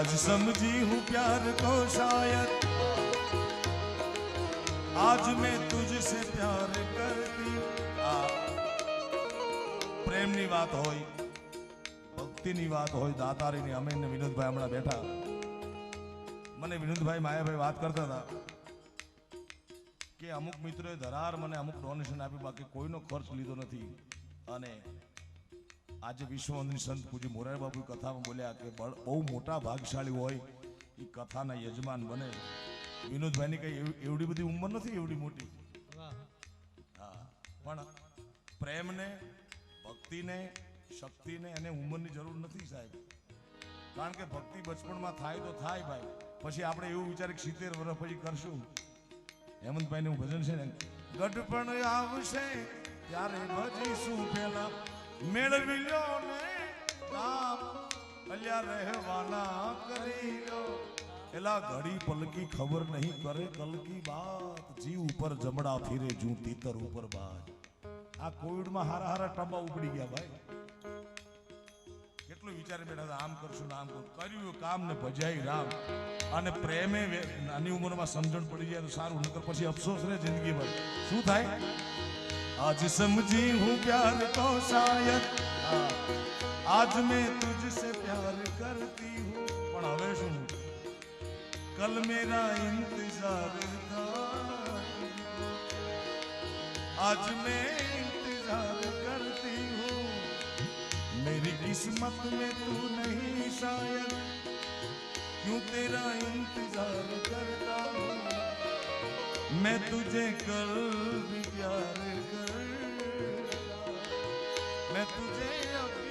आज समझी हूँ प्यार को शायद, आज मैं तुझसे प्यार करती। प्रेमની વાત હોય, ભક્તિની વાત હોય, દાતારીની, અમે ને વિનોદભાઈ હમણાં બેઠા, મને વિનોદભાઈ માયાભાઈ વાત કરતા હતા કે અમુક મિત્રોએ ધરાર મને અમુક ડોનેશન આપ્યું, બાકી કોઈનો ખર્ચ લીધો નથી. અને આજે વિશ્વવંદની સંત પૂજ્ય મોરારી બાપુ કથામાં બોલ્યા કે બહુ મોટા ભાગશાળી હોય એ કથાના યજમાન બને. વિનોદભાઈની કઈ એવડી બધી ઉંમર નથી, એવડી મોટી. હા, પણ પ્રેમને, ભક્તિને, શક્તિને અને ઉંમરની જરૂર નથી સાહેબ. કારણ કે ભક્તિ બચપણમાં થાય તો થાય ભાઈ, પછી આપણે એવું વિચારી 70 વર્ષ પછી કરશું. હેમંતભાઈનું ભજન છે ને, ગઢપણ આવશે ત્યારે ભજીશું પેલા, મેળવી લો ને નામ અલ્યા રહેવાના કરી લો. એલા ઘડી પલકી ખબર નહીં કરે કલકી બાત, જીવ ઉપર જમડા ફીરે જું તીતર ઉપર બાજ. આ કોવિડમાં હારા હારા ટંબા ઉપડી ગયા ભાઈ. કેટલું વિચારી બેઠા હતા, આમ કરશું ને આમ કરશું, કર્યું કામ ને ભજાઈ રામ. અને પ્રેમે નાની ઉંમરમાં સમજણ પડી જાય તો સારું, નકર પછી અફસોસ રહે જિંદગીમાં. શું થાય? आज समझी हूँ प्यार को शायद, आज मैं तुझसे प्यार करती हूँ. पण हवे शुं? कल मेरा इंतजार था, आज मैं इंतजार करती हूँ. मेरी किस्मत में तू नहीं शायद, क्यों तेरा इंतजार करता हूँ. मैं तुझे कल भी प्यार मैं तुझे अभी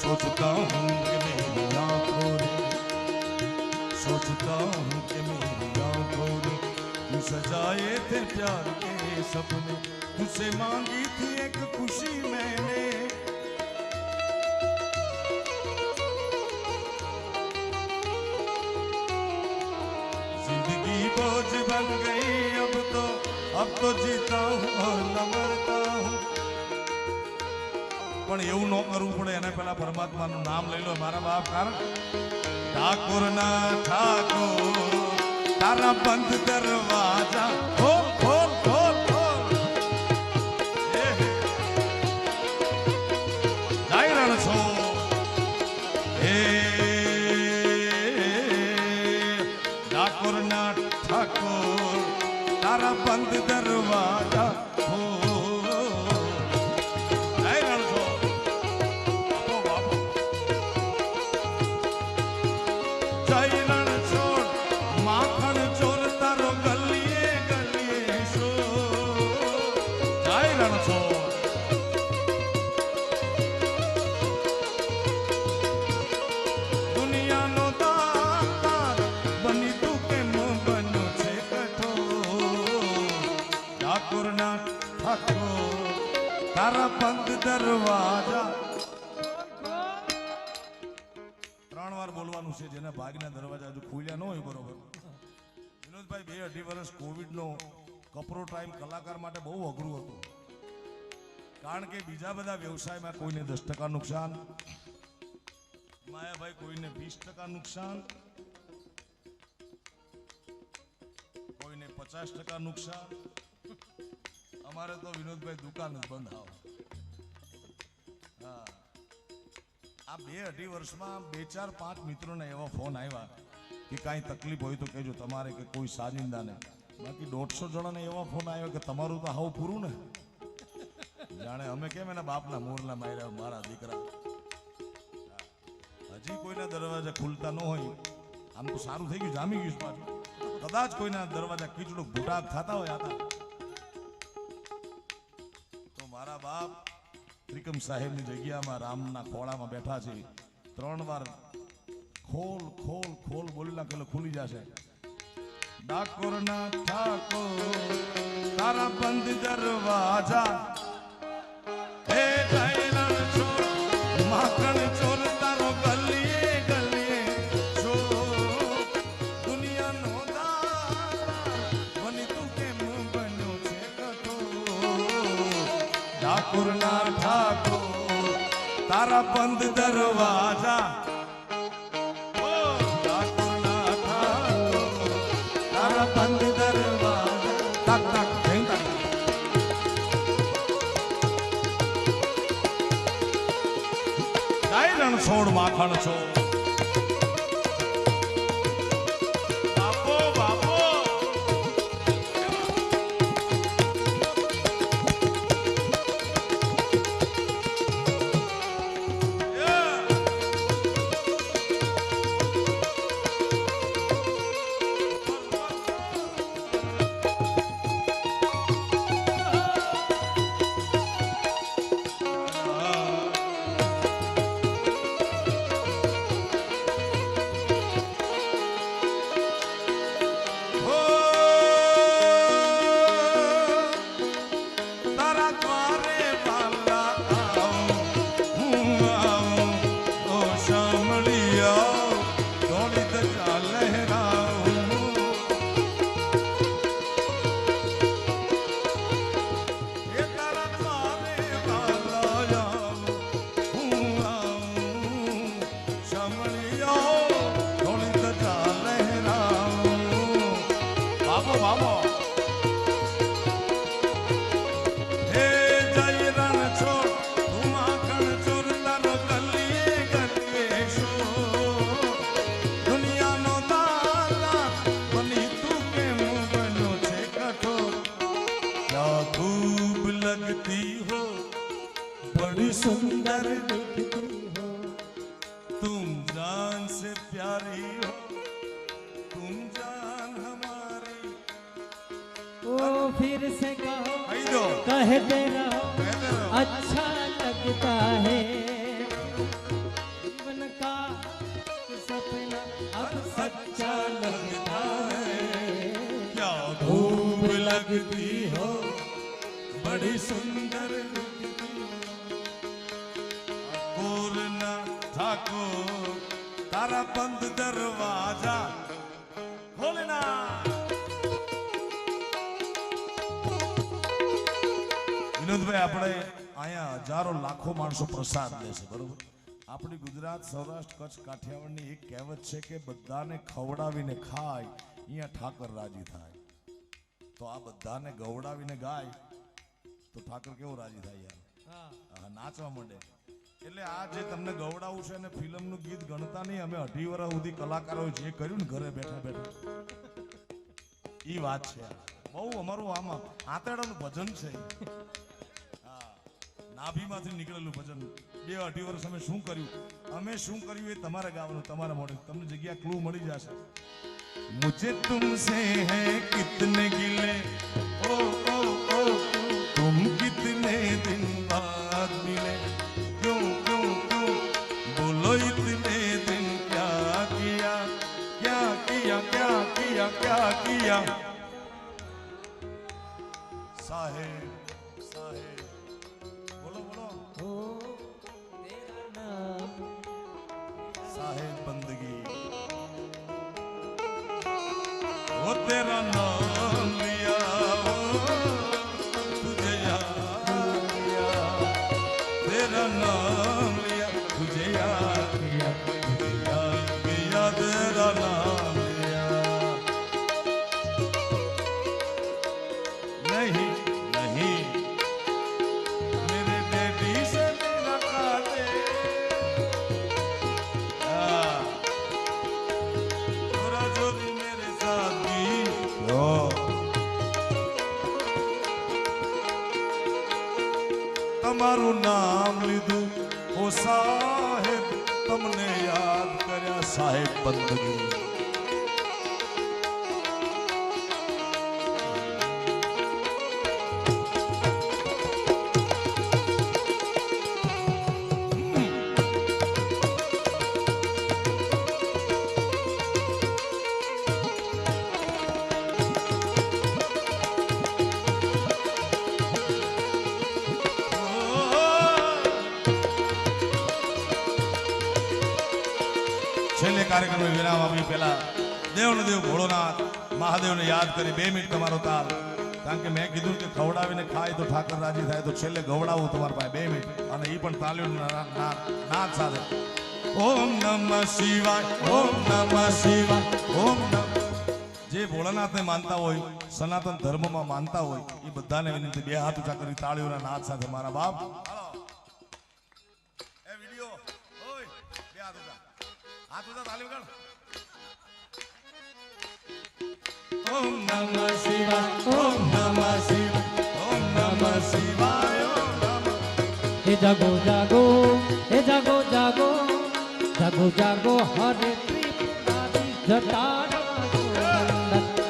सोचता हूँ कि मेरी आँखों ने, सोचता हूँ कि मेरी आँखों ने तू सजाए थे प्यार के सपने, तुझसे मांगी थी एक खुशी मैंने. बोझ बन गई अब तो जीता हूँ और न मरता हूँ. પણ એવું ન કરવું પડે, એના પહેલા પરમાત્માનું નામ લઈ લો મારા બાપ. કારણ ઠાકોર ના ઠાકોર તારા બંધ દરવાજા ખોલ ખોલ ખોલ ખોલ. જય રણછો હે ઠાકોર ના ઠાકોર તારા બંધ દરવાજા હો. જય રણછો બાપો બાપો. જય રણછોડ માખણ ચોર તારો ગલીએ ગલીએ શો. જય રણછોડ દુનિયાનો દાતાર બની તું કેમ બન્યો છે કઠોર. ઠાકોર ના ઠાકોર તારા બંધ દરવાજા. 3 વાર બોલવાનું છે, જેના ભાગના દરવાજા હજુ ખુલ્યા ન હોય. બરોબર વિનોદભાઈ, 2-2.5 વર્ષ કોવિડનો કપરો ટાઈમ કલાકાર માટે બહુ અઘરું હતું. કારણ કે બીજા બધા વ્યવસાયમાં કોઈને 10% નુકસાન, માયાભાઈ કોઈને 20% નુકસાન, કોઈને 50% નુકસાન. અમારે તો વિનોદભાઈ દુકાન જ બંધ આવ. હા, આ 2-2.5 વર્ષમાં 2-4-5 મિત્રોને એવા ફોન આવ્યા કે કાંઈ તકલીફ હોય તો કહેજો તમારે, કે કોઈ સાજિંદાને. બાકી 150 જણાને એવા ફોન આવ્યો કે તમારું તો હાવ પૂરું ને. જાણે અમે કેમ એના બાપના મોરના માર્યા મારા દીકરા. હજી કોઈના દરવાજા ખુલતા ન હોય, આમ તો સારું થઈ ગયું, જામી ગયું પાછું. કદાચ કોઈના દરવાજા કીચડો ભૂટાક થતા હોય આતા, તો મારા બાપ ત્રિકમ સાહેબની જગ્યામાં રામના ખોળામાં બેઠા છે. 3 વાર ખોલ ખોલ ખોલ બોલી નાખેલો ખુલી જશે. ડાકોર ના ઠાકોર તારા બંધ દરવાજા હે જય રણછોડ માખણ ચોર તારો ગલીએ ગલીએ છો. દુનિયાનો દાતા તારા બંધ દરવાજા ઓ ઠાકોરના ઠાકોર તારા બંધ દરવાજા તાક તાક ધેંગ તાક જાય રણ છોડ માખણ છો बड़ी सुंदर दिखती हो तुम जान से प्यारी हो तुम जान हमारी ओ फिर से कहो कहते रहो अच्छा लगता है जीवन का सपना अब सच्चा लगता है क्या धूप लगती हो बड़ी सुंदर ठाकुर तारा बंद दरवाजा खोलना વિનોદભાઈ આપણે અહીંયા હજારો લાખો માણસો પ્રસાદ લે છે બરોબર આપણી ગુજરાત સૌરાષ્ટ્ર કચ્છ કાઠિયાવાડની એક કહેવત છે કે બધાને ખવડાવીને ખાય અહીંયા ઠાકર રાજી થાય તો આ બધાને ગવડાવીને ગાય તો ઠાકર કેવો રાજી થાય યાર નાચવા માંડે એટલે આ જે તમને ગવડાવું છે અને ફિલ્મનું ગીત ગણતા નહીં અમે 18 વર્ષ સુધી કલાકારો જે કર્યું ને ઘરે બેઠા બેઠા ઈ વાત છે બહુ અમારું આમાં આંતરડાનું ભજન છે હા નાભીમાંથી નીકળેલું ભજન 2-2.5 વર્ષ અમે શું કર્યું એ તમારે ગાવાનું તમારા મોઢે તમને જગ્યા ક્લુ મળી જશે મુझे तुमसे है कितने गिले ओ ओ ओ तुम कितने दिन बाद मिले क्यों क्यों क्यों बोलो इतने दिन क्या किया क्या किया क्या किया क्या किया साहेब साहेब बोलो बोलो ओ तेरा नाम साहेब बंदगी वो तेरा नाम लिया तुझे याद किया तेरा नाम लिया तुझे याद किया तेरा नाम लिया नहीं नहीं मेरे डैडी से मेरा काटे थोड़ा जो भी मेरे साथ भी हो તમારું નામ લીધું ઓ સાહેબ તમને યાદ કર્યા સાહેબ બંદગી છેલ્લે કાર્યક્રમ વિરામ આપી પહેલા દેવનો દેવ ભોળોનાથ મહાદેવને યાદ કરી 2 મિનિટ તમારો તાલ કારણ કે મેં કીધું કે ખવડાવીને ખાય તો ઠાકર રાજી થાય, તો છેલ્લે ગવડાવું તમારા પાસે 2 મિનિટ, અને એ પણ તાલીઓ નાદ સાથે. ઓમ નમઃ શિવાય, ઓમ નમઃ શિવાય, ઓમ નમઃ. જે ભોળાનાથને માનતા હોય, સનાતન ધર્મમાં માનતા હોય, એ બધાને વિનંતી, 2 હાથ ઊંચા કરી તાળીઓના નાદ સાથે મારા બાપ. એ વિડિયો ઓય 2 હાથ ઊંચા, હાથ ઊંચા, તાળી વગાડ. ઓમ નમઃ શિવાય, ઓમ નમઃ શિવાય, ઓમ નમઃ શિવાય, ઓમ નમઃ. હે જાગો જાગો, હે જાગો જાગો, જાગો જાગો હરે ત્રિપુરારી જટાના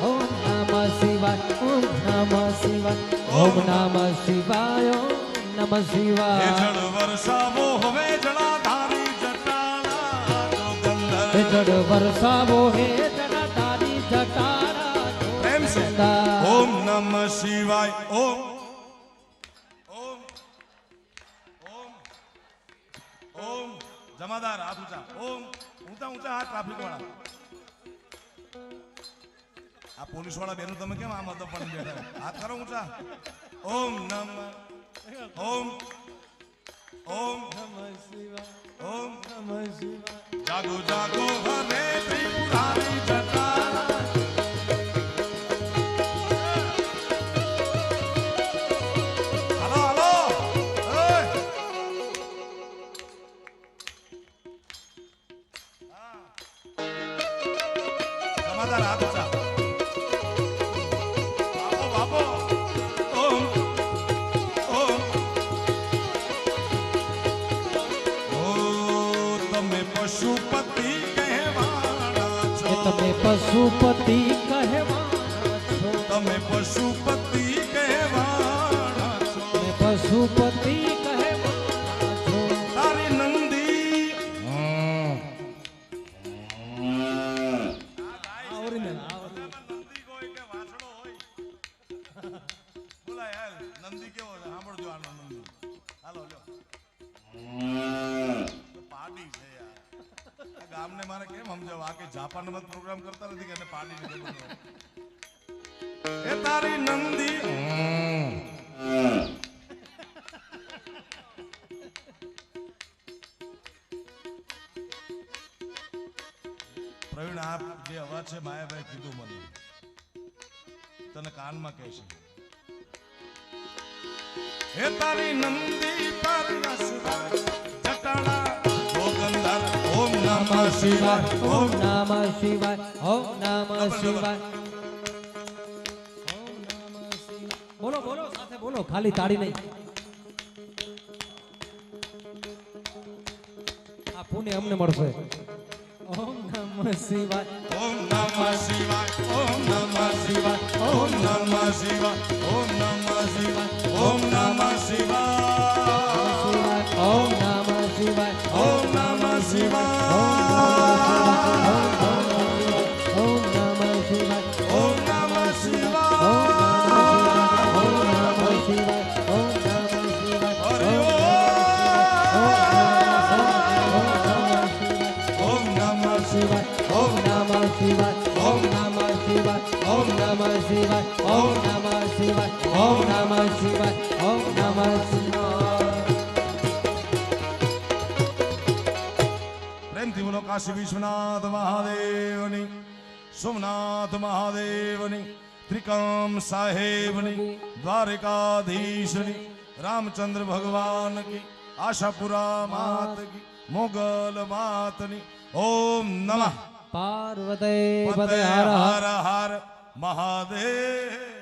ઓમ નમઃ શિવાય, ઓમ નમઃ શિવાય, ઓમ નમઃ શિવાય, ઓમ નમઃ હે શિવાય. જળ વરસાવો હવે જળાધારી જટાના જોગંદર. હે જળ વરસાવો હે જટાધારી જટાના પ્રેમ છે. ઓમ નમઃ શિવાય, ઓમ ઓમ ઓમ ઓમ. જમાદાર હાથ ઊંચા, ઓમ ઊંચા ઊંચા હાથ, ટ્રાફિક વાળા. આ પોલીસ વાળા બેનો તમે કેમ આમ હતો પણ બેઠા, હાથ કરો ઊંચા. ઓમ નમઃ, ઓમ ઓમ નમઃ શિવાય, ઓમ નમઃ શિવાય. જાગો જાગો હરે ત્રિપુરારી જટાના. હાલો હાલો, ઓય. હા. જમાદાર હાથ ઊંચા. બાપો બાપો. ઓમ ઓમ. ઓ તમે પશુપતિ કહેવાના છો, એ તમે પશુપતિ કહેવાના છો, તમે પશુપતિ કહેવાના છો. તમે પશુપતિ કહેવાના છો. તારી નંદી નંદી કોઈ કે વાછડો હોય. બોલા યાર, નંદી કેવો છે સાંભળજો આનો નંદી. હાલો લ્યો. તો પાડી છે યાર. આ ગામને મારે કેમ સમજાવવા, આ કે જાપાનમાં પ્રોગ્રામ કરતા નથી કે એને પાડી નથી બોલતો. એ તારી નંદી પ્રવીણ, આપ જે અવાજ છે માયાભાઈ કીધું મને, તને કાનમાં કહેશે. હે તારી નંદી પર જટાણા જોગંદર. ઓમ નમઃ શિવાય, ઓમ નમઃ શિવાય, ઓમ નમઃ શિવાય, ઓમ નમઃ શિવાય. બોલો બોલો, સાથે બોલો, ખાલી તાળી નહીં. આ પુણ્ય અમને મળશે. ઓમ નમઃ શિવાય, ઓમ નમઃ શિવાય, ઓમ નમઃ શિવાય, ઓમ નમઃ શિવાય, ઓમ નમઃ શિવાય, ઓમ નમઃ શિવાય, ઓમ નમઃ શિવાય, ઓમ નમઃ શિવાય, ઓમ નમઃ શિવાય, ઓમ નમઃ શિવાય, ઓમ નમઃ શિવાય, ઓમ નમઃ શિવાય, હરિ ઓમ નમઃ શિવાય, ઓમ નમઃ શિવાય, ઓમ નમઃ શિવાય, ઓમ નમઃ શિવાય, ઓમ નમઃ શિવાય, ઓમ નમઃ શિવાય, ઓમ નમઃ શિવાય. પ્રેમથી બોલો કાશી વિશ્વનાથ મહાદેવની, સોમનાથ મહાદેવની, ત્રિકમ સાહેબની, દ્વારકાધીશની, રામચંદ્ર ભગવાન કી, આશાપુરા માત કી, મોગલ માતની. ઓમ નમઃ પાર્વતી પતે પતે હર હર હર હર મહાદેવ.